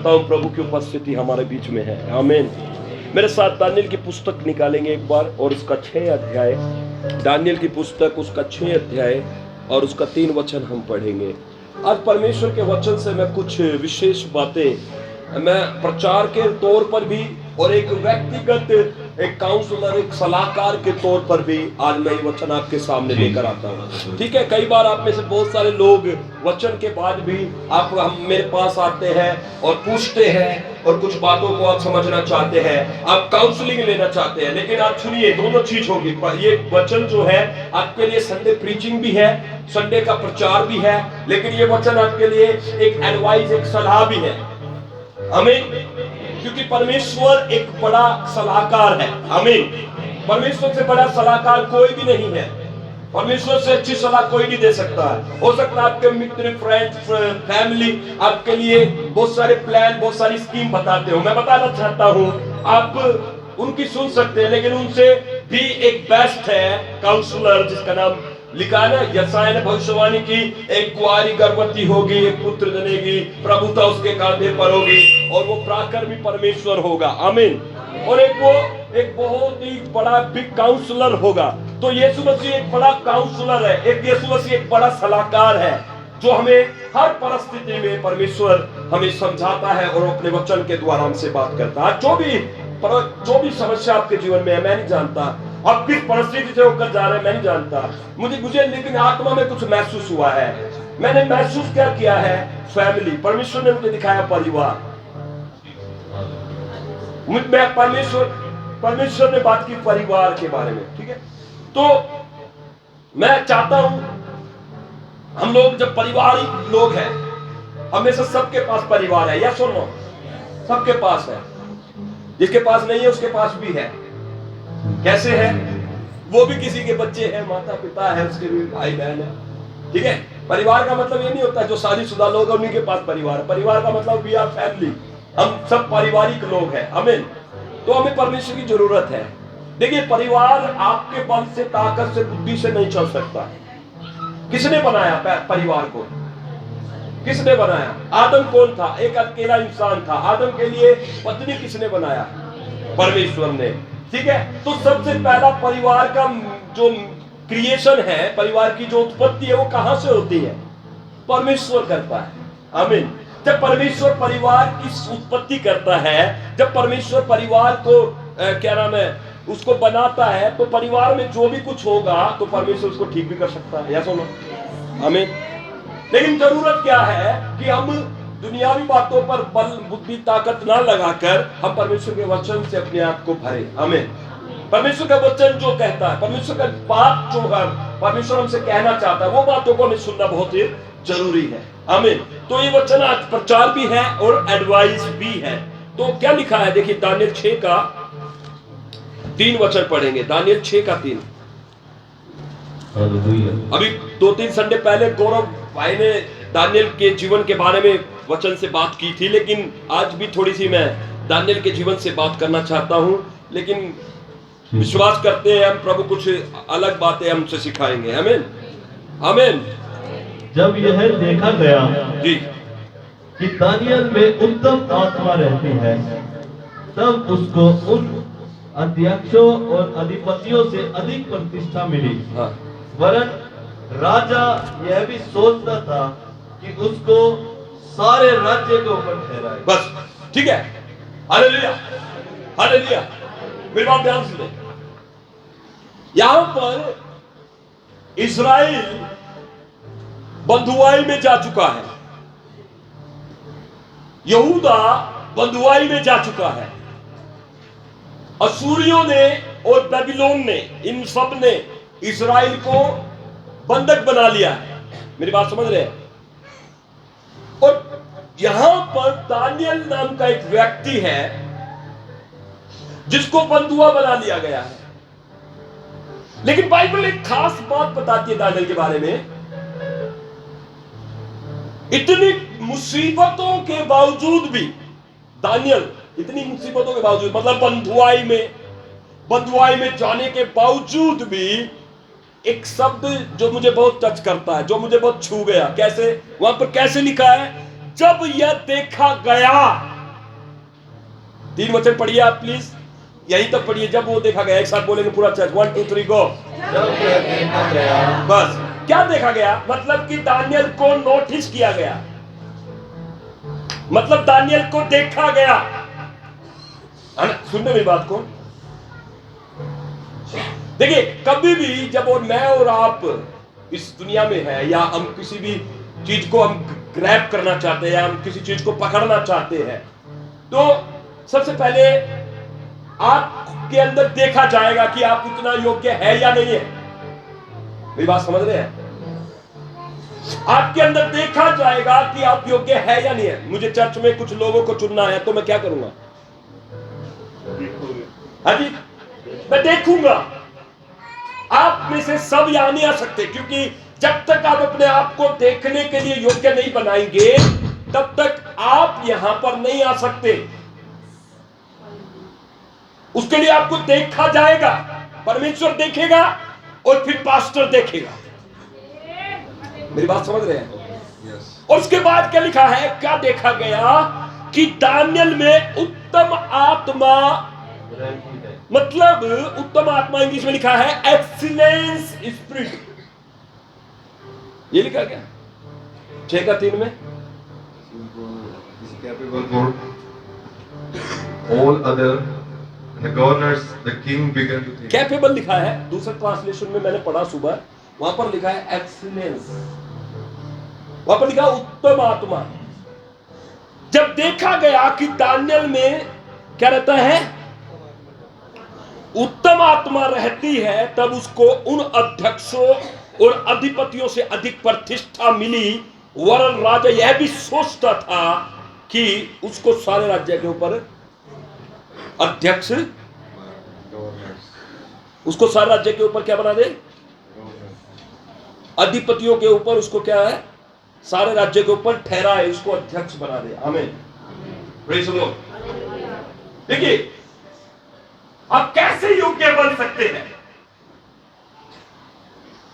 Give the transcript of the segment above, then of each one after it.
सकता हूँ प्रभु की उपस्थिति हमारे बीच में है। आमीन। मेरे साथ दानियेल की पुस्तक निकालेंगे एक बार, और उसका 6 अध्याय, दानियेल की पुस्तक उसका 6 अध्याय और उसका 3 वचन हम पढ़ेंगे। आज परमेश्वर के वचन से मैं कुछ विशेष बातें मैं प्रचार के तौर पर भी और एक व्यक्तिगत एक काउंसलर, एक सलाहकार के तौर पर भी आज मैं ये वचन आपके सामने लेकर आता हूँ। ठीक है, कई बार आप में से बहुत सारे लोग वचन के बाद भी हम मेरे पास आते हैं और पूछते हैं और कुछ बातों को आप समझना चाहते हैं, आप काउंसलिंग लेना चाहते हैं। लेकिन आप सुनिए, दोनों चीज होगी। ये वचन जो है आपके लिए संडे प्रीचिंग भी है, संडे का प्रचार भी है, लेकिन ये वचन आपके लिए एक एडवाइस, एक सलाह भी है। आमीन। क्योंकि परमेश्वर एक बड़ा सलाहकार है। आमीन। परमेश्वर से बड़ा सलाहकार कोई भी नहीं है। परमेश्वर से अच्छी सलाह कोई नहीं दे सकता है। हो सकता है आपके मित्र, फ्रेंड्स, फैमिली आपके लिए बहुत सारे प्लान, बहुत सारी स्कीम बताते हो। मैं बताना चाहता हूं, आप उनकी सुन सकते हैं, लेकिन उनसे भी एक बेस्ट है काउंसलर, जिसका नाम लिखा है ना, यशायाह ने भविष्यवाणी की, एक कुंवारी गर्भवती होगी, एक पुत्र जनेगी, प्रभुता उसके कांधे पर होगी, और वो पराक्रमी परमेश्वर होगा। आमीन। और एक बहुत ही बड़ा बिग काउंसलर होगा। तो यीशु मसीह एक बड़ा काउंसलर है, एक यीशु मसीह एक बड़ा सलाहकार है, जो हमें हर परिस्थिति में परमेश्वर हमें समझाता है और अपने वचन के द्वारा हमसे बात करता है। जो भी समस्या आपके जीवन में है, मैं नहीं जानता आप किस परिस्थिति से होकर जा रहे हैं, मैं नहीं जानता। मुझे लेकिन आत्मा में कुछ महसूस हुआ है। मैंने महसूस क्या किया है? फैमिली, परमेश्वर ने मुझे दिखाया परिवार। परमेश्वर ने बात की परिवार के बारे में। ठीक है, तो मैं चाहता हूं हम लोग जब पारिवारिक लोग हैं, हमेशा सबके पास परिवार है, या सुनो, सबके पास है। जिसके पास नहीं है उसके पास भी है। कैसे है? वो भी किसी के बच्चे हैं, माता पिता है, उसके भी भाई बहन है। ठीक है, परिवार का मतलब ये नहीं होता जो शादीशुदा लोग हैं उन्हीं के पास परिवार है। परिवार का मतलब वी आर फैमिली, हम सब पारिवारिक लोग हैं। आमीन। तो हमें परमेश्वर की जरूरत है। देखिए, परिवार आपके बल से, ताकत से, बुद्धि से नहीं चल सकता। किसने बनाया परिवार को? किसने बनाया? आदम कौन था? एक अकेला इंसान था। आदम के लिए पत्नी किसने बनाया? परमेश्वर ने। ठीक है, तो सबसे पहला परिवार का जो क्रिएशन है, परिवार की जो उत्पत्ति है, वो कहां से होती है? परमेश्वर करता है। आमीन। जब परमेश्वर परिवार की उत्पत्ति करता है, जब परमेश्वर परिवार को क्या नाम है, उसको बनाता है, तो परिवार में जो भी कुछ होगा तो परमेश्वर उसको ठीक भी कर सकता है, या सुनो। आमीन। लेकिन जरूरत क्या है कि हम दुनियावी बातों पर बल, बुद्धि, ताकत ना लगाकर हम परमेश्वर के वचन से अपने आप को भरे। आमीन। परमेश्वर का वचन जो कहता है, परमेश्वर का बात जो है, परमेश्वर हमसे कहना चाहता है, वो बातों को हमें सुनना बहुत ही जरूरी है। आमीन। तो ये वचन आज प्रचार भी है और एडवाइस भी है। तो क्या लिखा है? देखिए, दानियेल 6 का 3 वचन पढ़ेंगे। दानियेल 6 का 3। अभी 2-3 संडे पहले गौरव भाई ने दानियेल के जीवन के बारे में वचन से बात की थी, लेकिन आज भी थोड़ी सी मैं दानियेल के जीवन से बात करना चाहता हूं। लेकिन विश्वास करते हैं हम प्रभु कुछ अलग बातें हमसे सिखाएंगे। आमीन। आमीन। जब यह देखा गया जी कि दानियेल में उत्तम आत्मा रहती है, तब उसको उन अध्यक्षों और अधिपतियों से अधिक प्रतिष्ठा मिली। हाँ। वरन राजा यह भी सोचता था कि उसको सारे राज्य के ऊपर ठहराए। बस, ठीक है। Hallelujah, hallelujah. मेरी बात ध्यान से, यहां पर इस्राएल बंधुआई में जा चुका है, यहूदा बंधुआई में जा चुका है। असूरियों ने और बेबीलोन ने, इन सब ने इस्राएल को बंधक बना लिया है। मेरी बात समझ रहे हैं? और यहां पर दानियेल नाम का एक व्यक्ति है जिसको बंधुआ बना लिया गया है। लेकिन बाइबल एक खास बात बताती है दानियेल के बारे में। इतनी मुसीबतों के बावजूद भी दानियेल, इतनी मुसीबतों के बावजूद, मतलब बंधुआई में जाने के बावजूद भी, एक शब्द जो मुझे बहुत टच करता है, जो मुझे बहुत छू गया। कैसे? वहां पर कैसे लिखा है? जब यह देखा गया 3 वचन पढ़िए आप प्लीज, यहीं तक पढ़िए। जब वो देखा गया, एक साथ बोलेंगे पूरा चर्च, 1 2 3 गो। जब यह देखा गया, बस क्या देखा गया? मतलब कि दानियल को नोटिस किया गया, मतलब दानियल को देखा गया। सुनने मेरी बात को, देखिए कभी भी जब और मैं और आप इस दुनिया में है, या हम किसी भी चीज को हम ग्रैब करना चाहते हैं, या हम किसी चीज को पकड़ना चाहते हैं, तो सबसे पहले आपके अंदर देखा जाएगा कि आप उतना योग्य है या नहीं है। मेरी बात समझ रहे हैं? आपके अंदर देखा जाएगा कि आप योग्य है या नहीं है। मुझे चर्च में कुछ लोगों को चुनना है, तो मैं क्या करूंगा? हाँ जी, मैं देखूंगा। आप में से सब यहां नहीं आ सकते, क्योंकि जब तक आप अपने आप को देखने के लिए योग्य नहीं बनाएंगे, तब तक आप यहां पर नहीं आ सकते। उसके लिए आपको देखा जाएगा, परमेश्वर देखेगा और फिर पास्टर देखेगा। मेरी बात समझ रहे हैं? और उसके बाद क्या लिखा है, क्या देखा गया कि दानियल में उत्तम आत्मा, मतलब उत्तम आत्मा इंग्लिश में लिखा है एक्सीलेंस स्पिरिट। ये लिखा क्या 6:3 में? Capable for all other, and the governors, the king began to think. Capable लिखा है, दूसरे ट्रांसलेशन में मैंने पढ़ा सुबह, वहां पर लिखा है एक्सीलेंस, वहां पर लिखा उत्तम आत्मा। जब देखा गया कि दानियल में क्या रहता है, उत्तम आत्मा रहती है, तब उसको उन अध्यक्षों और अधिपतियों से अधिक प्रतिष्ठा मिली। वरन राजा यह भी सोचता था कि उसको सारे राज्य के ऊपर अध्यक्ष, उसको सारे राज्य के ऊपर क्या बना दे, अधिपतियों के ऊपर उसको क्या है, सारे राज्य के ऊपर ठहराए, उसको अध्यक्ष बना दे। आमीन, प्रेज़ द लॉर्ड। देखिए आप कैसे योग्य बन सकते हैं,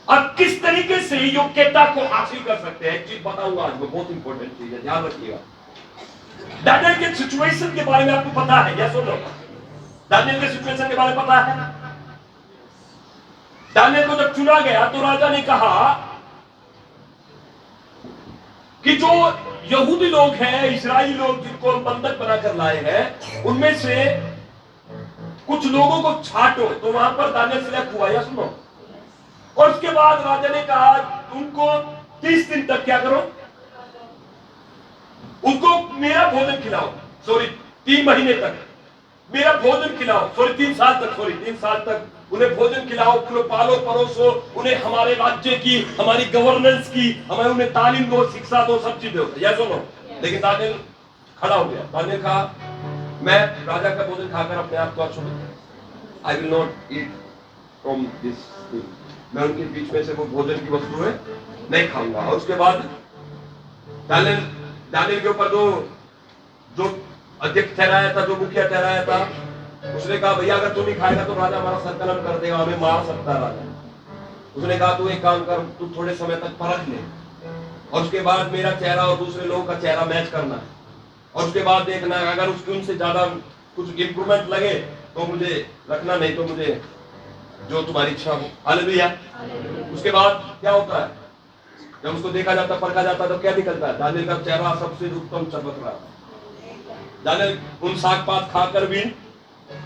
आप किस तरीके से योग्यता को हासिल कर सकते हैं। एक चीज बताऊंगा आज मैं, बहुत इंपॉर्टेंट चीज है, ध्यान रखिएगा। दानियल के सिचुएशन के बारे में आपको पता है, या सुनो, दानियल के सिचुएशन के बारे में पता है। दानियल को जब चुना गया तो राजा ने कहा कि जो यहूदी लोग हैं, इस्राएली लोग जिनको हम बंधक बनाकर लाए हैं, उनमें से कुछ लोगों को छाटो। तो वहां पर दानियल सिलेक्ट हुआ, या सुनो। और उसके बाद राजा ने कहा उनको 30 दिन तक क्या करो, उनको मेरा भोजन खिलाओ, 3 महीने तक मेरा भोजन खिलाओ, 3 साल तक, 3 साल तक उन्हें भोजन खिलाओ, उन्हें पालो परोसो, उन्हें हमारे राज्य की, हमारी गवर्नेंस की, हमें उन्हें तालीम दो, शिक्षा दो, सब चीज दो, या सुनो। लेकिन दानियल खड़ा हो गया। दानियल कहा मैं राजा का भोजन खाकर अपने आप को छोड़, I will not eat from this thing, मैं उनके बीच में से वो भोजन की वस्तुएं नहीं खाऊंगा। और उसके बाद दानियल के ऊपर जो अध्यक्ष ठहराया था, जो मुखिया ठहराया था, उसने कहा भैया अगर तू नहीं खाएगा तो राजा हमारा सर कलम कर देगा, हमें मार सकता है राजा। उसने कहा तू एक काम कर, तू थोड़े समय तक परख ले, और उसके बाद मेरा चेहरा और दूसरे लोगों का चेहरा मैच करना है, और उसके बाद देखना अगर उसके उनसे ज्यादा कुछ इंप्रूवमेंट लगे तो मुझे रखना, नहीं तो मुझे जो तुम्हारी इच्छा हो। हालेलुया। उसके बाद क्या होता है, जब उसको देखा जाता, परखा जाता, तो क्या निकलता है, दानियल का चेहरा सबसे उत्तम चमक रहा है। दानियल उन साग पात खाकर भी,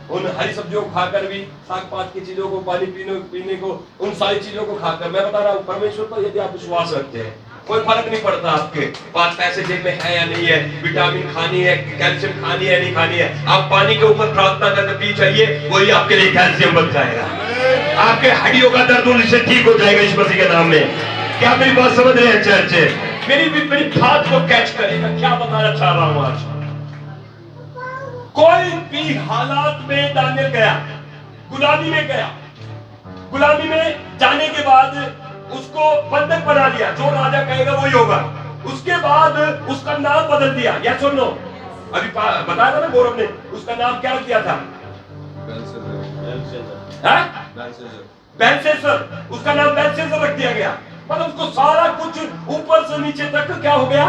उन हरी सब्जियों को खाकर भी, साग पात की चीजों को, पानी पीने को, उन सारी चीजों को खाकर, मैं बता रहा हूं परमेश्वर पर यदि आप विश्वास रखते हैं, कोई फर्क नहीं पड़ता आपके पास पैसे जेब में है या नहीं है, विटामिन खानी है, कैल्शियम खानी है नहीं खानी है, आप पानी के ऊपर प्रार्थना करके पी चाहिए, वही आपके लिए कैल्शियम बन जाएगा, आपके हड्डियों का दर्द उनसे ठीक हो जाएगा इस मसीह के नाम में। क्या मेरी बात समझ रहे हैं चर्च? मेरी बात को कैच करेगा, क्या बताना चाह रहा हूं आज। कोई भी हालात में दानियल गया, गुलामी में गया, गुलामी में जाने के बाद उसको बंधक बना लिया, जो राजा कहेगा वही होगा। उसके बाद उसका नाम बदल दिया, या सुनो, अभी बताया था ना गौरव ने, उसका नाम क्या किया था, बेलशस्सर, उसका नाम बेलशस्सर रख दिया गया। मतलब उसको सारा कुछ ऊपर से नीचे तक क्या हो गया,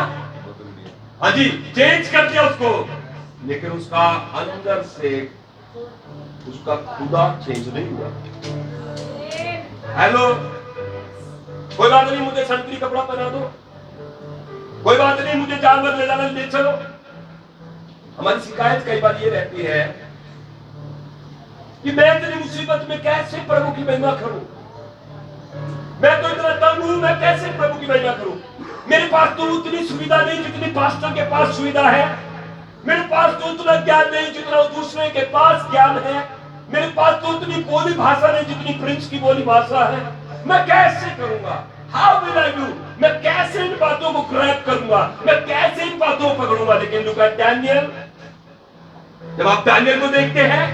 हाँ जी, चेंज कर दिया उसको। लेकिन उसका अंदर से उसका खुदा चेंज नहीं हुआ। हेलो, कोई बात नहीं मुझे संतरी कपड़ा पहना दो, कोई बात नहीं मुझे जानवर ले जाना ले चलो। हमारी शिकायत कई बार ये रहती है कि मैं इतनी मुसीबत में कैसे प्रभु की महिमा करूं, मैं तो इतना तंग हूं, मैं कैसे प्रभु की महिमा करूं। मेरे पास तो उतनी सुविधा नहीं जितनी पास्टर के पास सुविधा है, मेरे पास तो उतना ज्ञान नहीं जितना दूसरे के पास ज्ञान है, मेरे पास तो उतनी बोली भाषा नहीं जितनी प्रिंस की बोली भाषा है। मैं कैसे करूंगा? How will I do? मैं कैसे इन बातों को ग्रैब करूंगा, मैं कैसे इन बातों को पकड़ूंगा। लेकिन लुक एट डैनियल, जब आप डैनियल को देखते हैं,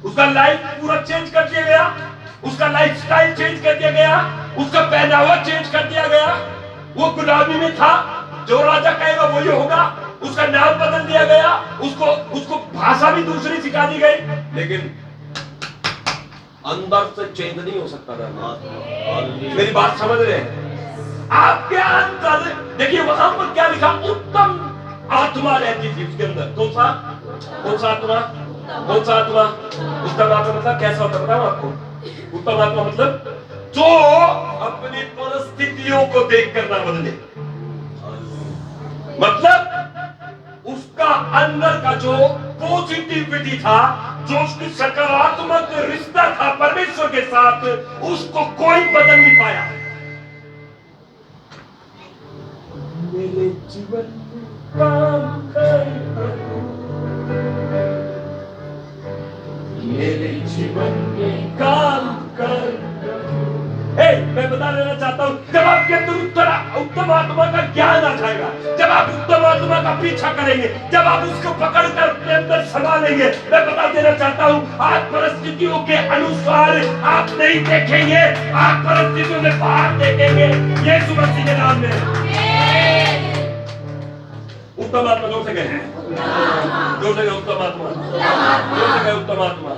उसका लाइफ पूरा चेंज कर दिया गया, उसका लाइफस्टाइल चेंज कर दिया गया, उसका पहनावा चेंज कर दिया गया। वो गुलामी में था, जो राजा कहेगा वही होगा, उसका नाम बदल दिया गया, उसको भाषा भी दूसरी सिखा दी गई, लेकिन अंदर से चेंज नहीं हो सकता था। मेरी बात समझ रहे हैं? आपके अंदर देखिए वहां पर क्या लिखा, उत्तम आत्मा रहती थी उसके अंदर। कौन सा आत्मा? कौन सा आत्मा? उत्तम आत्मा मतलब कैसा होता है बताऊं आपको? उत्तम आत्मा मतलब जो अपनी परिस्थितियों को देखकर ना बदले, मतलब उसका अंदर का जो पॉजिटिविटी था, जो उसकी सकारात्मक रिश्ता था परमेश्वर के साथ, उसको कोई बदल नहीं पाया। मेरे जीवन में काम कर, मेरे जीवन में काम कर। मैं बता देना चाहता हूं, जब आपके अंदर उत्तम आत्मा का ज्ञान आ जाएगा, जब आप उत्तम आत्मा का पीछा करेंगे, जब आप उसको पकड़कर अपने अंदर संभालेंगे, मैं बता देना चाहता हूं, आप परिस्थितियों के अनुसार आप नहीं देखेंगे, आप परिस्थितियों में बाहर देखेंगे। यीशु मसीह के नाम में उत्तम आत्मा जोर से कहें, जोर से कहें उत्तम आत्मा, जोर से कहें उत्तम आत्मा।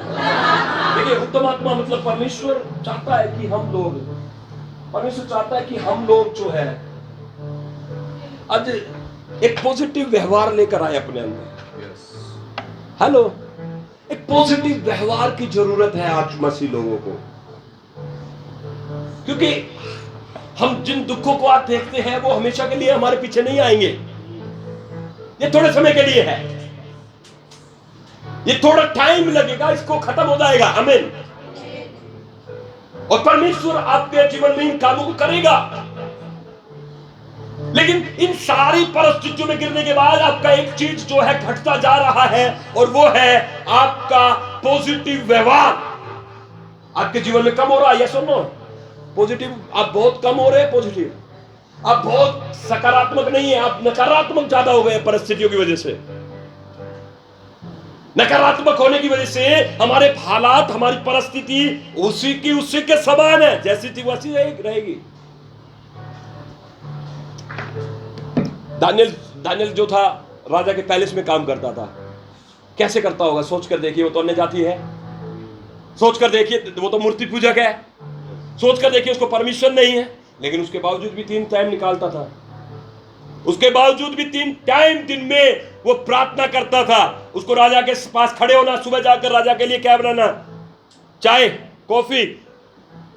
देखिए उत्तम आत्मा मतलब परमेश्वर चाहता है कि हम लोग, परमेश्वर चाहता है कि हम लोग जो है आज एक पॉजिटिव व्यवहार लेकर आए अपने अंदर। हेलो, एक पॉजिटिव व्यवहार की जरूरत है आज मसीह लोगों को, क्योंकि हम जिन दुखों को आज देखते हैं वो हमेशा के लिए हमारे पीछे नहीं आएंगे, ये थोड़े समय के लिए है, ये थोड़ा टाइम लगेगा, इसको खत्म हो जाएगा। आमीन। और परमेश्वर आपके जीवन में इन कामों को करेगा, लेकिन इन सारी परिस्थितियों में गिरने के बाद आपका एक चीज जो है घटता जा रहा है, और वो है आपका पॉजिटिव व्यवहार आपके जीवन में कम हो रहा है। यस और नो? पॉजिटिव आप बहुत कम हो रहे हैं, पॉजिटिव आप बहुत सकारात्मक नहीं है, आप नकारात्मक ज्यादा हो गए परिस्थितियों की वजह से। नकारात्मक होने की वजह से हमारे हालात, हमारी परिस्थिति उसी के समान है, जैसी थी वैसी रहेगी। दानियल जो था राजा के पैलेस में काम करता था, कैसे करता होगा सोच कर देखिए। वो तो अन्य जाति है, सोच कर देखिए, वो तो मूर्ति पूजक है, सोच कर देखिए, उसको परमिशन नहीं है, लेकिन उसके बावजूद भी 3 टाइम निकालता था, उसके बावजूद भी 3 टाइम दिन में वो प्रार्थना करता था। उसको राजा के पास खड़े होना, सुबह जाकर राजा के लिए क्या बनाना, चाय कॉफी,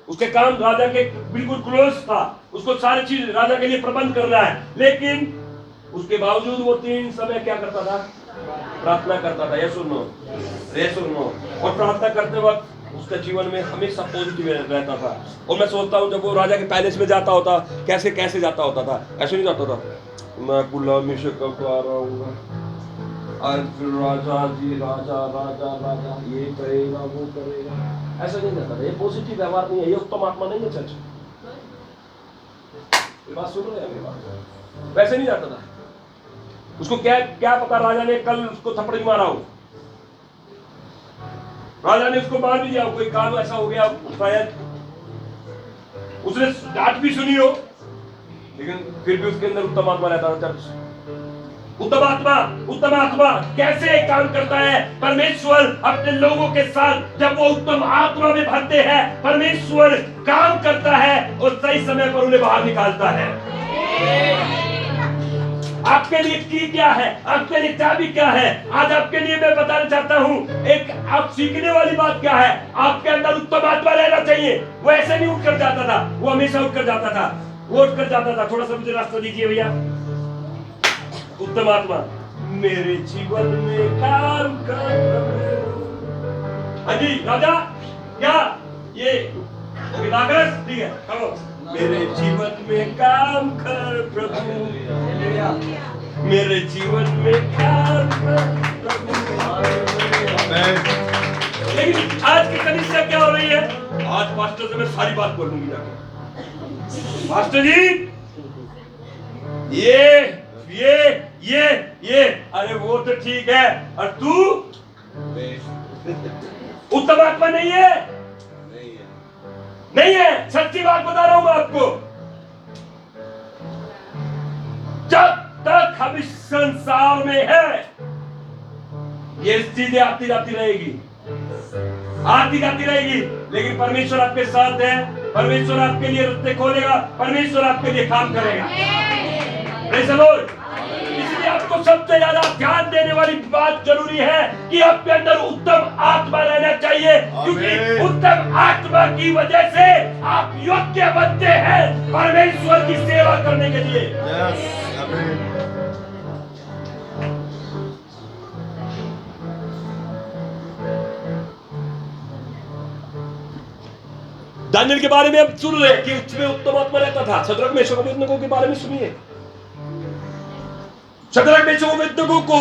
उसके काम राजा के बिल्कुल क्लोज था, उसको सारी चीज राजा के लिए प्रबंध करना है, लेकिन उसके बावजूद वो 3 समय क्या करता था, प्रार्थना करता था। ये सुनो, और प्रार्थना करते वक्त उसके जीवन में हमेशा पॉजिटिव रहता था। और मैं सोचता हूँ जब वो राजा के पैलेस में जाता होता, कैसे जाता होता था, ऐसे नहीं जाता था, मैं गुलामी से कब आ रहा हूँ, राजा जी राजा ये करेगा वो करेगा, ऐसा नहीं जाता था। ये पॉजिटिव व्यवहार नहीं है, ये उत्तम आत्मा नहीं है। चर्च बात सुन रहे हैं? वैसे नहीं जाता था। उसको क्या पता राजा ने कल उसको थप्पड़ मारा हो, राजा ने उसको मार भी दिया, कोई काम ऐसा हो गया शायद, उसने डांट भी सुनी हो, लेकिन फिर भी उसके अंदर उत्तम आत्मा रहता था। चर्च उत्तम आत्मा कैसे काम करता है? परमेश्वर अपने लोगों के साथ जब वो उत्तम आत्मा में भरते हैं, परमेश्वर काम करता है और सही समय पर उन्हें बाहर निकालता है। आपके लिए की क्या है, आपके लिए चाबी क्या है, आज आपके लिए मैं बताना चाहता हूं। एक आप सीखने वाली बात क्या है, आपके अंदर उत्तम आत्मा रहना चाहिए। वो ऐसे नहीं उठकर जाता था, वो हमेशा उठकर जाता था, वो उठकर जाता था। थोड़ा सा मुझे रास्ता दीजिए भैया। उत्तम आत्मा मेरे जीवन में काम कर। हाँ जी राजा, क्या ये ठीक है, कहो मेरे जीवन में काम कर प्रभु, मेरे जीवन में काम कर प्रभु। लेकिन आज की कलीसिया क्या हो रही है, आज पास्टर से मैं सारी बात बोलूंगी जाके। पास्टर जी ये अरे वो तो ठीक है, और तू उत्तम आत्मा नहीं है, नहीं है। सच्ची बात बता रहा हूं मैं आपको। जब तक हम इस संसार में है, ये चीजें आती जाती रहेगी, आती जाती रहेगी। लेकिन परमेश्वर आपके साथ है, परमेश्वर आपके लिए रास्ते खोलेगा, परमेश्वर आपके लिए काम करेगा। Praise the Lord. इसलिए आपको सबसे ज्यादा ध्यान देने वाली बात जरूरी है कि आपके अंदर उत्तम आत्मा रहना चाहिए, क्योंकि उत्तम आत्मा की वजह से आप योग्य बनते हैं परमेश्वर की सेवा करने के लिए। दानियेल के बारे में हम सुन रहे हैं कि उसमें उत्तम आत्मा रहता था। शद्रक मेशक अबेदनगो के बारे में सुनिए। शद्रक मेशक अबेदनगो को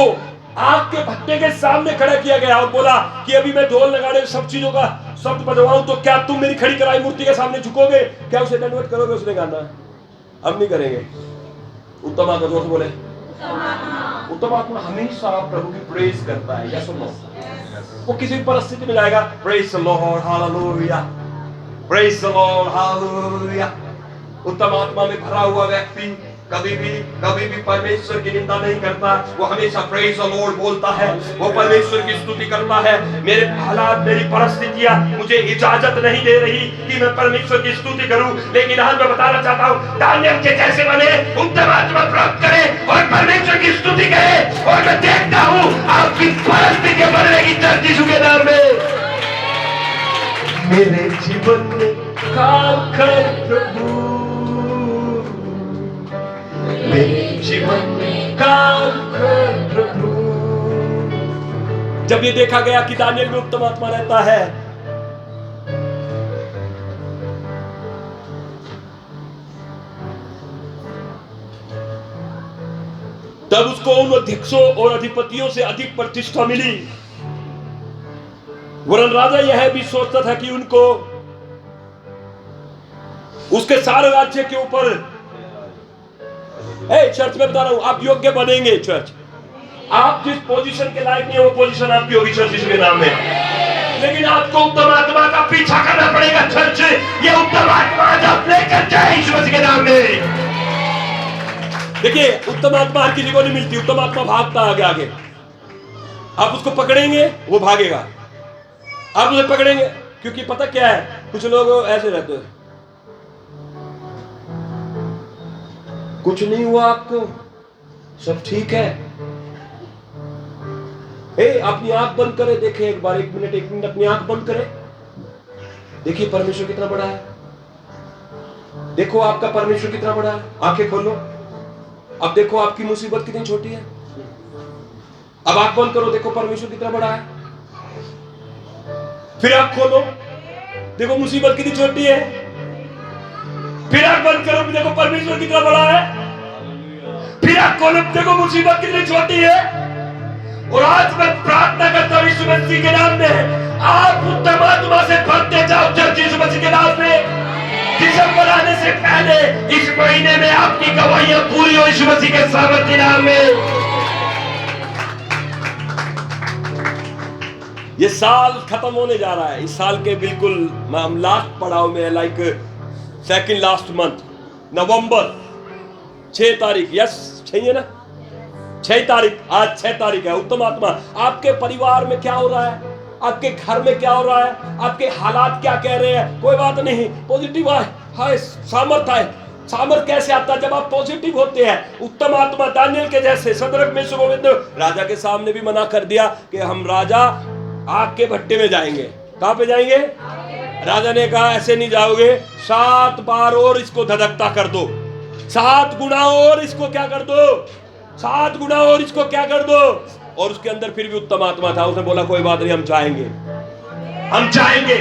आग के भट्टे के सामने खड़ा किया गया और बोला कि अभी मैं ढोल लगाने सब चीजों का शब्द बजवाऊं तो क्या तुम मेरी खड़ी कराई मूर्ति के सामने झुकोगे, क्या उसे दंडवत करोगे? उसने कहा ना, हम नहीं करेंगे। उत्तम आत्मा जोर से बोले, उत्तम आत्मा हमेशा प्रभु की प्रेज करता है। यस और नो? वो किसी परिस्थिति में जाएगा, praise the Lord, hallelujah, praise the Lord, hallelujah. उत्तम आत्मा में भरा हुआ व्यक्ति कभी भी परमेश्वर की निंदा नहीं करता, वो हमेशा प्रेज द लॉर्ड बोलता है, वो परमेश्वर की स्तुति करता है। मेरे हालात, मेरी परिस्थितियां मुझे इजाजत नहीं दे रही कि मैं परमेश्वर की स्तुति करूं, लेकिन आज मैं बताना चाहता हूं, दानियेल के जैसे बने, उत्तम आत्मा प्राप्त करें और परमेश्वर की स्तुति करें। और मैं देखता हूं आपकी परिस्थितियां बदलेगी चर्च यीशु के नाम में। मेरे जीवन में काम कर प्रभु, मेरे जीवन में काम कर प्रभु। जब ये देखा गया कि दानियेल में उत्तम आत्मा रहता है, तब उसको उन अध्यक्षों और अधिपतियों से अधिक प्रतिष्ठा मिली। वरन राजा यह भी सोचता था कि उनको उसके सारे राज्य के ऊपर, चर्च में बता रहा हूं, आप योग्य बनेंगे। चर्च, आप जिस पोजीशन के लायक नहीं है वो पोजीशन आपकी होगी चर्च यीशु के नाम में। लेकिन आपको उत्तम आत्मा का पीछा करना पड़ेगा। चर्च, ये उत्तम आत्मा जब लेकर जाए यीशु मसीह के नाम में। देखिए, उत्तम आत्मा हर किसी को नहीं मिलती। उत्तम आत्मा भागता आगे आगे। आप उसको पकड़ेंगे वो भागेगा, आप उसे पकड़ेंगे। क्योंकि पता क्या है, कुछ लोग ऐसे रहते हैं, कुछ नहीं हुआ आपको, सब ठीक है। अपनी आंख बंद करे, देखे एक बार, एक मिनट अपनी आंख बंद करे, देखिए परमेश्वर कितना बड़ा है। देखो आपका परमेश्वर कितना बड़ा है। आंखें खोलो, अब देखो आपकी मुसीबत कितनी छोटी है। अब आंख बंद करो, देखो परमेश्वर कितना बड़ा है। फिर आंख खोलो, देखो मुसीबत कितनी छोटी है। फिर आंख बंद करो, देखो परमेश्वर कितना बड़ा है। फिर आंख खोलो, देखो मुसीबत कितनी छोटी है। और आज मैं प्रार्थना करता हूं यीशु मसीह के नाम में, आप उत्तम आत्मा से भरते जाओ चर्च यीशु मसीह के नाम में। दिसंबर आने से पहले इस महीने में आपकी गवाहियां पूरी हो यीशु मसीह के सामर्थ्य नाम में। ये साल खत्म होने जा रहा है। इस साल के बिल्कुल हम लास्ट पड़ाव में, लाइक सेकंड लास्ट मंथ, नवंबर 6 तारीख, यस 6 है ना, 6 तारीख, आज 6 तारीख है। उत्तम आत्मा आपके परिवार में क्या हो रहा है, आपके घर में क्या हो रहा है, आपके हालात क्या कह रहे हैं, कोई बात नहीं, पॉजिटिव है, सामर्थ है, सामर्थ कैसे आता है? जब आप पॉजिटिव होते हैं। उत्तम आत्मा दानियल के जैसे। सदरक मेशक अबेदनगो राजा के सामने भी मना कर दिया कि हम राजा आग के भट्टे में जाएंगे। कहां पे जाएंगे? राजा ने कहा ऐसे नहीं जाओगे, 7 बार और इसको धधकता कर दो, 7 गुना और इसको क्या कर दो, 7 गुना और इसको क्या कर दो। और उसके अंदर फिर भी उत्तम आत्मा था। उसने बोला कोई बात नहीं, हम जाएंगे, हम जाएंगे।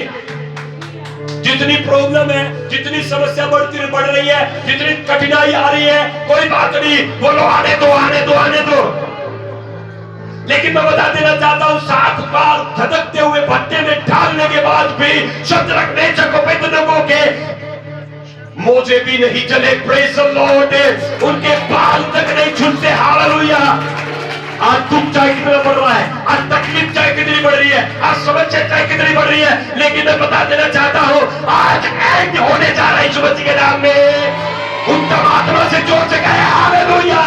जितनी प्रॉब्लम है, जितनी समस्या बढ़ रही है, जितनी कठिनाई आ रही है, कोई बात नहीं, बोलो आने दो, आने दो, आने दो। लेकिन मैं बता देना चाहता हूं, 7 बार धधकते हुए भट्टे में डालने के बाद भी शद्रक मेशक अबेदनगो के मोजे भी नहीं जले। Praise the Lord. उनके बाल तक नहीं झुलसे। हालेलुया। आज दुख चाहे कितना बढ़ रहा है, आज तकलीफ चाहे कितनी बढ़ रही है, आज समस्या चाहे कितनी बढ़ रही है, लेकिन मैं बता देना चाहता हूं, आज एंड होने जा रहा है यीशु मसीह के नाम में। उत्तम आत्मा से जोर से कहे हालेलुया।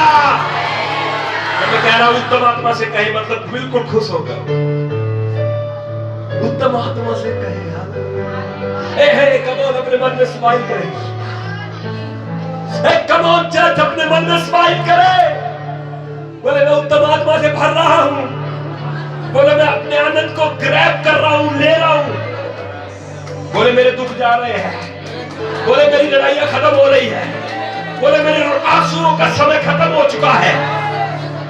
मैं कह रहा हूं उत्तम आत्मा से कहे मतलब बिल्कुल खुश होकर उत्तम आत्मा से कहे हालेलुया। कम ऑन, अपने मन में स्माइल करें। कम ऑन चर्च, अपने मन में स्माइल करें। बोले मैं उत्तम आत्मा से भर रहा हूं। बोले मैं अपने आनंद को ग्रैब कर रहा हूं, ले रहा हूं। बोले मेरे दुख जा रहे हैं। बोले मेरी लड़ाइयां खत्म हो रही है। बोले मेरे आंसुओं का समय खत्म हो चुका है।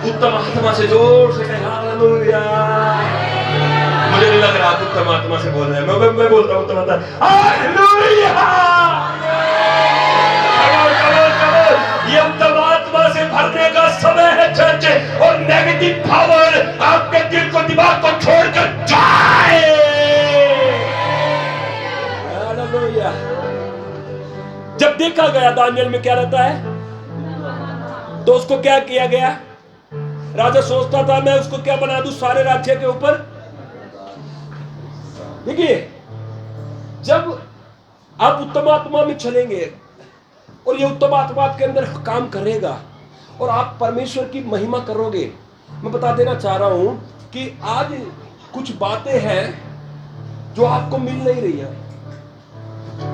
उत्तम आत्मा से जोर से कहे हालेलुया। मुझे नहीं लग रहा उत्तम आत्मा से बोल रहे हैं। मैं बोलता हूं उत्तम आत्मा हालेलुया। ये उत्तम आत्मा से भरने का समय है चर्च। और नेगेटिव पावर आपके दिल को, दिमाग को छोड़कर जाए। हालेलुया। जब देखा गया दानियल में क्या रहता है, तो उसको क्या किया गया? राजा सोचता था मैं उसको क्या बना दूं सारे राज्य के ऊपर। देखिए, जब आप उत्तम आत्मा में चलेंगे और ये उत्तम आत्मा आपके अंदर काम करेगा और आप परमेश्वर की महिमा करोगे। मैं बता देना चाह रहा हूं कि आज कुछ बातें हैं जो आपको मिल नहीं रही है,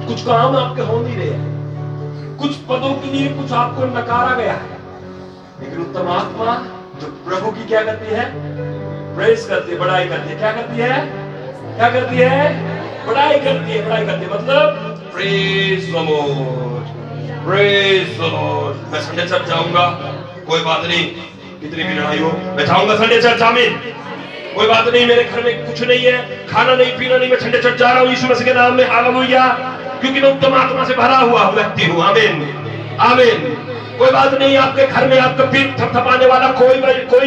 कुछ काम आपके हो नहीं रहे हैं, कुछ पदों के लिए कुछ आपको नकारा गया है, लेकिन उत्तम आत्मा जो प्रभु की क्या करती है? प्रेज करती है, बड़ाई करती है। क्या करती है? क्या करती है? बड़ाई करती है। बड़ाई करती है मतलब praise the Lord, praise the Lord. मैं संडे चर्च जाऊंगा, कोई बात नहीं, कितनी भी लड़ाई हो मैं जाऊंगा संडे चर्च। आमीन। कोई बात नहीं, मेरे घर में कुछ नहीं है, खाना नहीं पीना नहीं, मैं संडे चर्च जा रहा हूं यीशु मसीह के नाम में। हालेलुया। क्योंकि मैं उत्तम आत्मा से भरा हुआ व्यक्ति हूं। आमीन, आमीन। कोई बात नहीं, आपके घर में आपका पीठ थपथपाने वाला कोई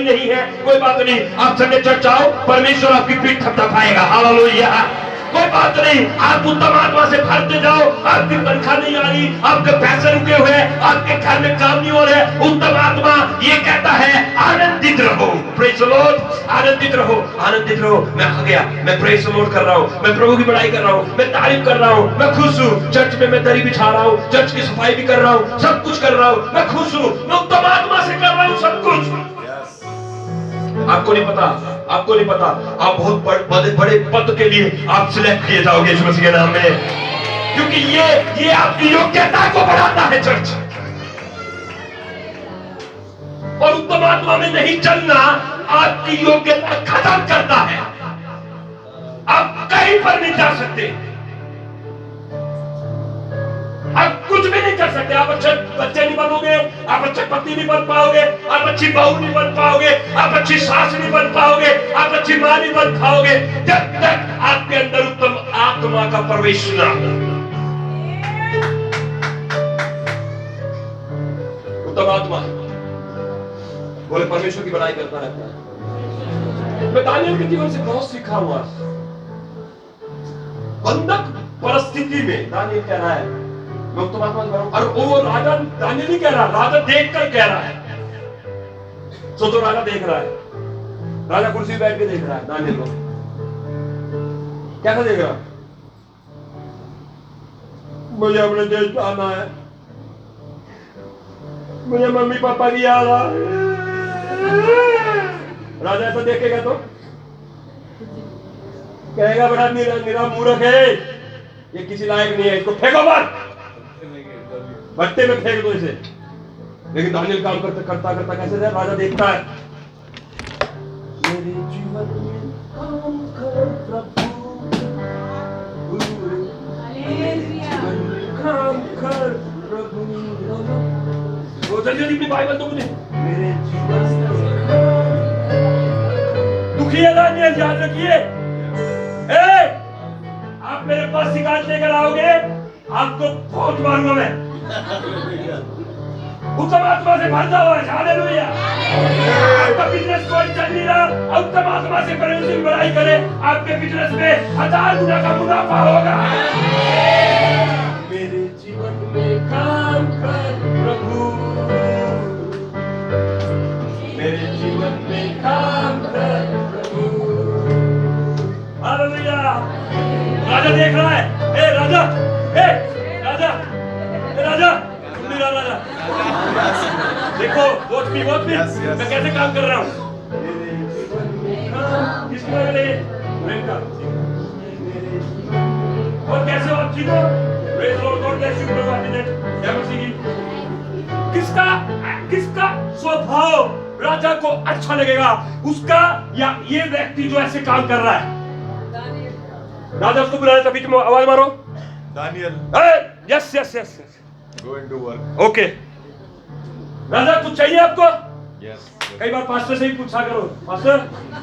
नहीं है, कोई बात नहीं, आप संडे चर्च आओ, परमेश्वर आपकी पीठ थपथपाएगा। हालेलुया। कोई बात नहीं, आप उत्तम आत्मा से भरते जाओ। आपकी तनख्वाह नहीं आ रही, आपके पैसे रुके हुए, आपके घर में काम नहीं हो रहे, उत्तम आत्मा ये कहता है आनंदित रहो। Praise the Lord. आनंदित रहो, आनंदित रहो। मैं आ गया, मैं प्रेज द लॉर्ड कर रहा हूं, मैं प्रभु की बड़ाई कर रहा हूं, मैं तारीफ कर रहा हूं, मैं खुश हूं। चर्च में मैं दरी बिछा रहा हूं, चर्च की सफाई भी कर रहा हूं, सब कुछ कर रहा हूं, मैं खुश हूं, मैं उत्तम आत्मा से कर रहा हूं सब कुछ। आपको नहीं पता, आपको नहीं पता, आप बहुत बड़े बड़े पद के लिए आप सिलेक्ट किए जाओगे यीशु मसीह के नाम में, क्योंकि ये आपकी योग्यता को बढ़ाता है चर्च। और उत्तम आत्मा में नहीं चलना आपकी योग्यता खत्म करता है। आप कहीं पर नहीं जा सकते, आप कुछ भी नहीं कर सकते। आप अच्छे बच्चे नहीं बनोगे, आप अच्छे पति नहीं बन पाओगे, आप अच्छी बहू नहीं बन पाओगे, आप अच्छी सास नहीं बन पाओगे, आप अच्छी मां नहीं बन पाओगे, जब तक आपके अंदर उत्तम आत्मा का प्रवेश ना हो। उत्तम आत्मा बोले परमेश्वर की बड़ाई करता रहता है। मैं दानियल के जीवन से बहुत सीखा हुआ। बंधक परिस्थिति में दानियल कह रहा है मैं उत्तम आत्मा से भरा हूं। और वो राजा दानियल नहीं कह रहा, राजा देखकर कह रहा है। सोचो, राजा देख रहा है, राजा कुर्सी बैठ के देख रहा है दानियल को। कैसा देख रहा? मुझे अपने देश जाना है, मुझे मम्मी पापा की याद आ रही है। राजा ऐसा देखेगा तो कहेगा बड़ा निरा मूर्ख है, ये किसी लायक नहीं है, इसको फेंको बाहर। भट्टे में फेंक दो इसे। लेकिन दानियल काम करता करता कैसे है? राजा देखता है, मेरे जीवन में काम कर प्रभु, मेरे जीवन में काम कर प्रभु। वो जल्दी अपनी बाइबल दो मुझे। मेरे जीवन में दुखी है दानियल, याद रखिए। आप मेरे पास शिकायत लेकर आओगे, आपको बहुत मारूंगा मैं। उत्तम आत्मा से भरता हुआ है, हालेलुया। आपका बिजनेस कोई चल नहीं रहा, उत्तम आत्मा से परमेश्वर की बड़ाई करे, आपके बिजनेस में 1000 गुना का मुनाफा होगा। मेरे जीवन में काम कर प्रभु, मेरे जीवन में काम कर प्रभु, हालेलुया। राजा देख रहा है, ए राजा, ए राजा, ए राजा, सुन रहा राजा, देखो वॉच मी, मैं कैसे काम कर रहा हूँ। और कैसे आप जीवो, किसका स्वभाव राजा को अच्छा लगेगा, उसका या ये व्यक्ति जो ऐसे काम कर रहा है। राजा उसको बुलाया था, बीच में आवाज मारो, Daniel, yes yes yes, go and do work. Okay. Raja कुछ चाहिए आपको? Yes. कई बार पास्टर से ही पूछा करो, पास्टर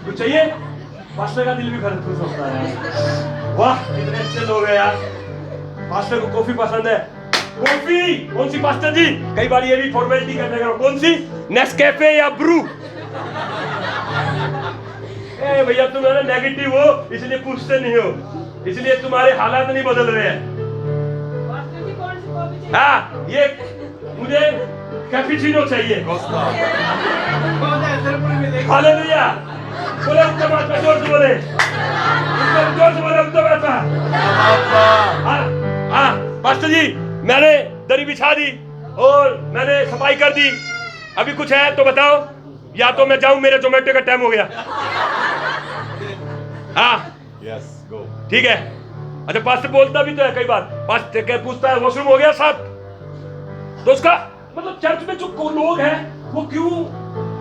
कुछ चाहिए? पास्टर का दिल भी खुश होता है। वाह कितने अच्छे लोग हैं यार। पास्टर को कॉफी पसंद है। कॉफी कौन सी पास्टर जी? कई बार ये भी फॉर्मेलिटी करने का, कौन सी, नेस्कैफे या ब्रू? ए भैया तुम है ना नेगेटिव हो, इसलिए पूछते नहीं हो, इसलिए तुम्हारे हालात नहीं बदल रहे हैं। हाँ ये मुझे कैपुचिनो चाहिए। हालेलुया, बोले उत्तम आत्मा, जोर से बोले, जोर से बोले उत्तम आत्मा। हाँ पास्टर जी, मैंने दरी बिछा दी और मैंने सफाई कर दी, अभी कुछ है तो बताओ, या तो मैं जाऊं, मेरे जोमेटो का टाइम हो गया। हाँ Yes, go. ठीक है। अच्छा पास्टर बोलता भी तो है कई बार, पास्टर क्या पूछता है, वॉशरूम हो गया साहब? तो उसका मतलब चर्च में जो लोग हैं वो क्यों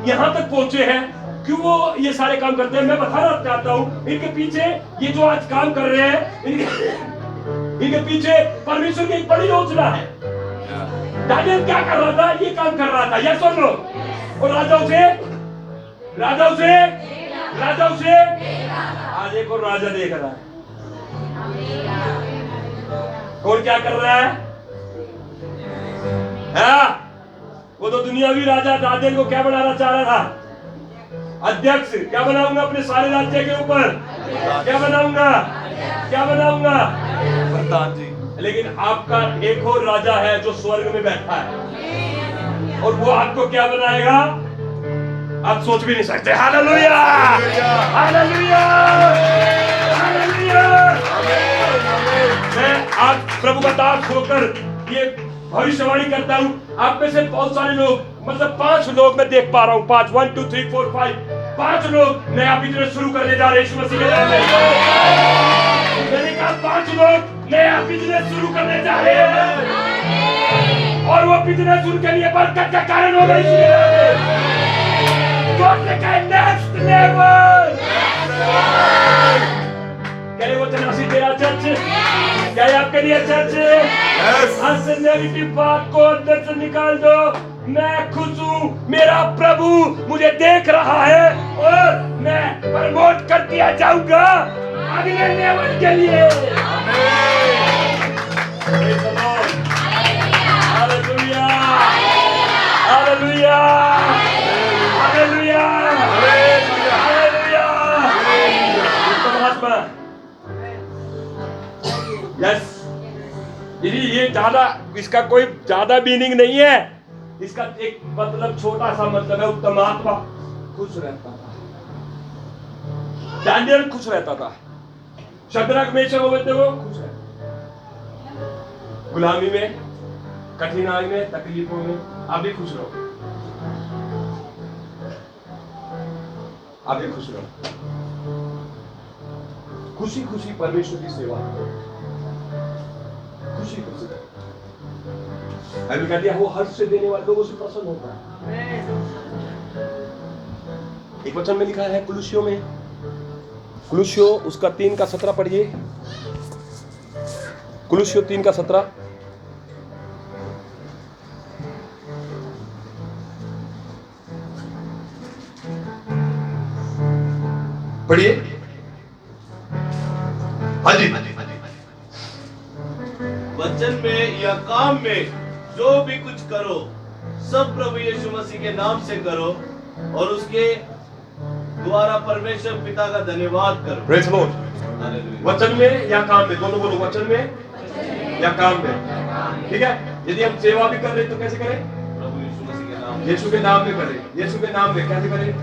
यहाँ तक पहुंचे हैं, क्यों वो ये सारे काम करते हैं, मैं बताना चाहता हूँ। इनके पीछे ये जो आज काम कर रहे हैं, इनके पीछे परमेश्वर की एक बड़ी योजना है। दानियल क्या कर रहा था? ये काम कर रहा था, यस और नो? और राजा उसे आज एक और राजा देख रहा है। और क्या कर रहा है? हाँ, वो तो दुनियावी राजा दानियल को क्या बनाना चाह रहा था? अध्यक्ष। क्या बनाऊंगा अपने सारे राज्य के ऊपर? क्या बनाऊंगा? प्रधान जी। लेकिन आपका एक और राजा है जो स्वर्ग में बैठा है, और वो आपको क्या बनाएगा आप सोच भी नहीं सकते। Hallelujah, hallelujah, hallelujah. मैं आज प्रभु का दास होकर ये भविष्यवाणी करता हूँ, आप में से बहुत सारे लोग, मतलब 5 लोग मैं देख पा रहा हूँ, 5 1 2 3 4 5 लोग नया बिजनेस शुरू करने जा रहे हैं यीशु मसीह के नाम में। मैंने कहा 5 लोग नया बिजनेस शुरू करने जा रहे हैं, और वो बिजनेस उनके लिए बरकत का कारण होगा यीशु के नाम में। God से कहे next level। क्या ये वो चनासी तेरा चर्च? क्या ये आपके लिए चर्च? आज से नेगेटिव बात को अंदर से निकाल दो। मैं खुश हूँ, मेरा प्रभु मुझे देख रहा है और मैं प्रमोट कर दिया जाऊंगा अगले लेवल के लिए। Hallelujah, hallelujah, hallelujah, hallelujah. Yes, ये ज्यादा, इसका कोई ज्यादा मीनिंग नहीं है, इसका एक मतलब छोटा सा मतलब है, उत्तम आत्मा खुश रहता था। दानियल खुश रहता था, शद्रक मेशक अबेदनगो खुश रहता, गुलामी में, कठिनाई में, तकलीफों में। आप भी खुश रहो, आप भी खुश रहो, खुशी खुशी परमेश्वर की सेवा करो, खुशी खुशी। बाइबल कहती है वो हर्ष से देने वाले लोगों से प्रसन्न होता है। एक वचन में लिखा है कुलुस्सियों में, कुलुस्सियों उसका 3:17 पढ़िए। कुलुस्सियों 3:17। पढ़िए। हाँ जी। वचन में या काम में जो भी कुछ करो सब प्रभु यीशु मसीह के नाम से करो और उसके द्वारा परमेश्वर पिता का धन्यवाद करो। Praise Lord. हालेलुया। वचन में या काम में, दोनों बोलो, वचन में या काम में। ठीक है, यदि हम सेवा भी कर रहे हैं तो कैसे करें? प्रभु यीशु मसीह के नाम, यीशु के नाम में करें। यीशु के नाम में कैसे करें?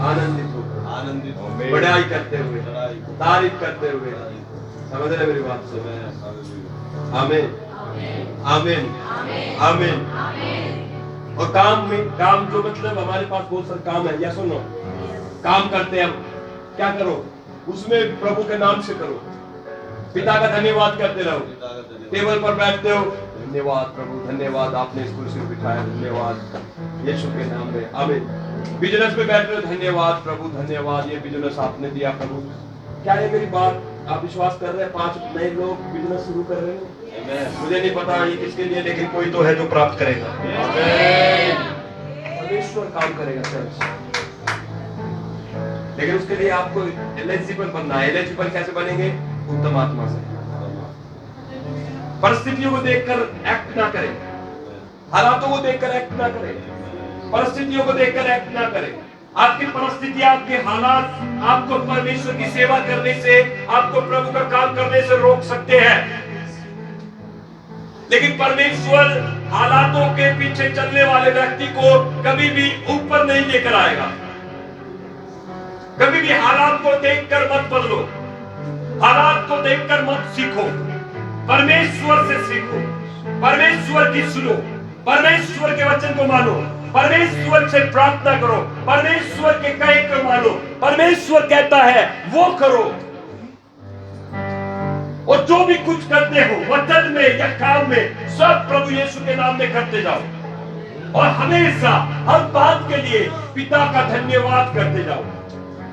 आनंदित होकर, आनंदित हो, बड़ाई करते हुए, तारीफ करते हुए। समझ रहे मेरी बात से? आमीन, आमीन, आमीन। और काम में, काम जो मतलब हमारे पास बहुत सारे काम है, या सुनो, काम करते हैं हम, क्या करो उसमें प्रभु के नाम से करो, पिता का धन्यवाद करते रहो। टेबल पर बैठते हो, धन्यवाद प्रभु, धन्यवाद आपने इस कुर्सी को बिठाया, धन्यवाद यीशु के नाम में, आमीन। बिजनेस में बैठ रहे हो, धन्यवाद प्रभु, धन्यवाद ये बिजनेस आपने दिया प्रभु। क्या है मेरी बात, आप विश्वास कर रहे हैं 5 नए लोग बिजनेस शुरू कर रहे हैं? मुझे नहीं पता ये किसके लिए, लेकिन कोई तो है जो प्राप्त करेगा। परमेश्वर काम करेगा चर्च, लेकिन उसके लिए आपको एलिजिबल बनना है। एलिजिबल कैसे बनेंगे? उत्तम आत्मा से। परिस्थितियों को देखकर एक्ट ना करें, हालातों को देखकर एक्ट ना करें, परिस्थितियों को देखकर एक्ट ना करें। आपकी परिस्थिति, आपके हालात आपको परमेश्वर की सेवा करने से, आपको प्रभु का काम करने से रोक सकते हैं, लेकिन परमेश्वर हालातों के पीछे चलने वाले व्यक्ति को कभी भी ऊपर नहीं लेकर आएगा। कभी भी हालात को देखकर मत बदलो, हालात को देखकर मत सीखो, परमेश्वर से सीखो, परमेश्वर की सुनो, परमेश्वर के वचन को मानो, परमेश्वर से प्रार्थना करो, परमेश्वर के कहे को मानो। परमेश्वर कहता है वो करो, और जो भी कुछ करते हो वचन में या काम में, सब प्रभु यीशु के नाम में करते जाओ और हमेशा हर बात के लिए पिता का धन्यवाद करते जाओ।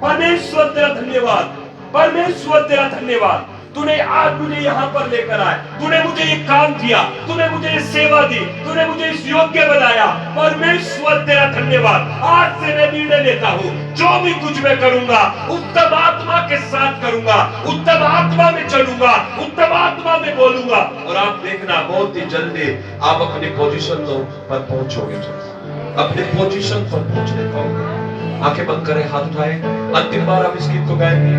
परमेश्वर तेरा धन्यवाद, परमेश्वर तेरा धन्यवाद, तूने आज मुझे यहाँ पर लेकर आए, तूने मुझे ये काम दिया, तूने मुझे ये सेवा दी, तूने मुझे इस योग्य बनाया। परमेश्वर तेरा धन्यवाद। आज से मैं निर्णय लेता हूँ, जो भी कुछ मैं करूंगा उत्तम आत्मा के साथ करूंगा, उत्तम आत्मा में चलूंगा, उत्तम आत्मा में बोलूंगा। और आप देखना बहुत ही जल्दी आप अपनी पोजीशन पर पहुंचोगे, अपने पोजीशन पर पहुंचने पाओगे। आंखें बंद करें, हाथ उठाएं, अंतिम बार आप इस गीत को गाएंगे।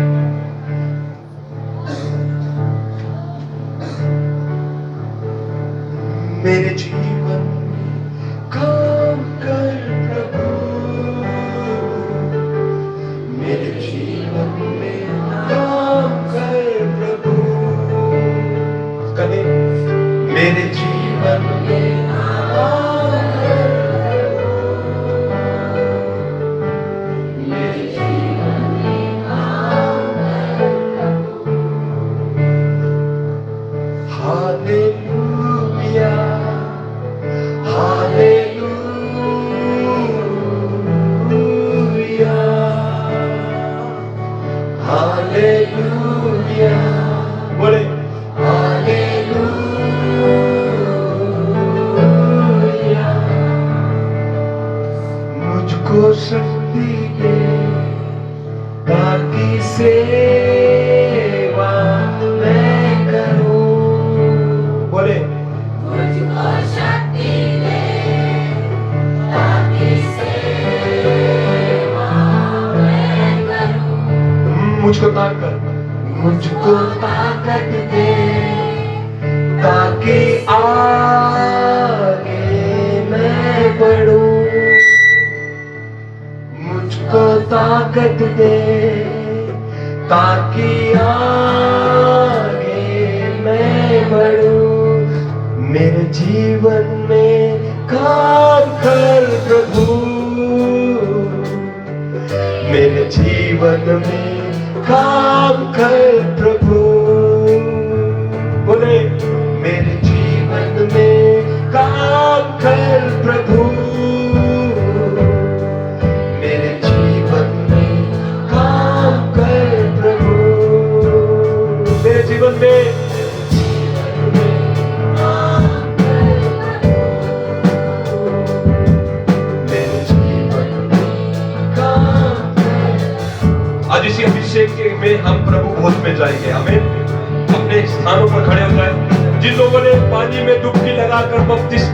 मेरे जीवन काम कर प्रभु, मेरे जीवन में काम कर प्रभु, कभी मेरे जीवन में काम कर प्रभु, मेरे जीवन में काम कर प्रभु। हालेलुया, हालेलुया, बोले हालेलुया। मुझको शक्ति दे ताकि सेवा मैं करूं, बोले मुझको शक्ति दे ताकि सेवा मैं करूं। मुझको ताकत दे ताकि आगे मैं बढ़ूं, मुझको ताकत दे ताकि आगे मैं बढ़ूं। मेरे जीवन में काम कर प्रभु, मेरे जीवन में काम कर प्रभु, बोले मेरे जीवन में काम अभिषेक में हम प्रभु भोज में जाएंगे। आमीन। अपने स्थानों पर खड़े हो जाए। जिन लोगों ने पानी में डुबकी लगाकर बपतिस्मा